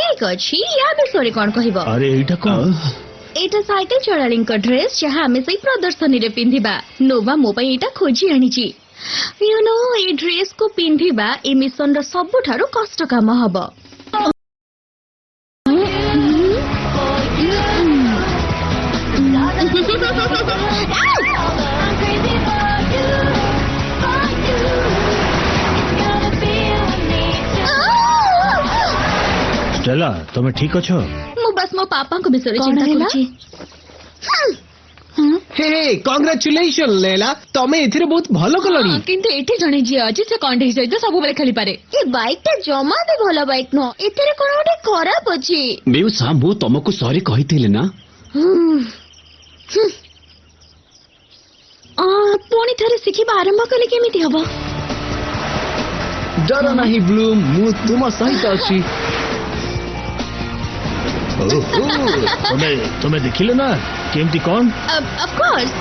ठीक अच्छी या विषय कौन कहब अरे एटा कौन एटा साइकिल चलालींक ड्रेस जहाँ आमे सही प्रदर्शनी रे पिंधिबा नोवा मो पई एटा खोजी आनिची यू नो ए ड्रेस को पिंधिबा ए मिशन रो सबुठारु कष्ट काम हबो स्टेला तुम्हें ठीक अच्छो मु बस मो पापा को विषय चिंता करछि हे कांग्रेचुलेशन लैला तमे एथिरे बहुत भलो कलनी किंतु एठी जणे जी अछि से कंढे सहित सब बेले खेली पारे ए बाइक ता जमा दे भलो बाइक न एथिरे कोन ओटे खराब अछि मेउ सामु तुमको सॉरी कहिथिले ना पुणी थरे शिखिबा आरंभ कले केमिति हबो डर नाही ब्लूम मु तुम सहित अछि तुम्हें देखिले ना केमती कौन ऑफ कोर्स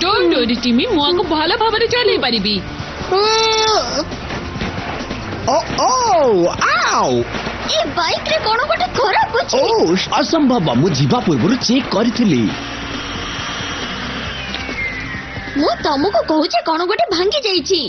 डोंट डोरी टिमी मु आको भाला भाबरे चले परिबी ओ आओ ए बाइक रे कोन गोटे खराब अछि ओ असंभव मु जीवा पूर्व चेक करथिली मु तमको कहूचे कोन गोटे भांगी जाईची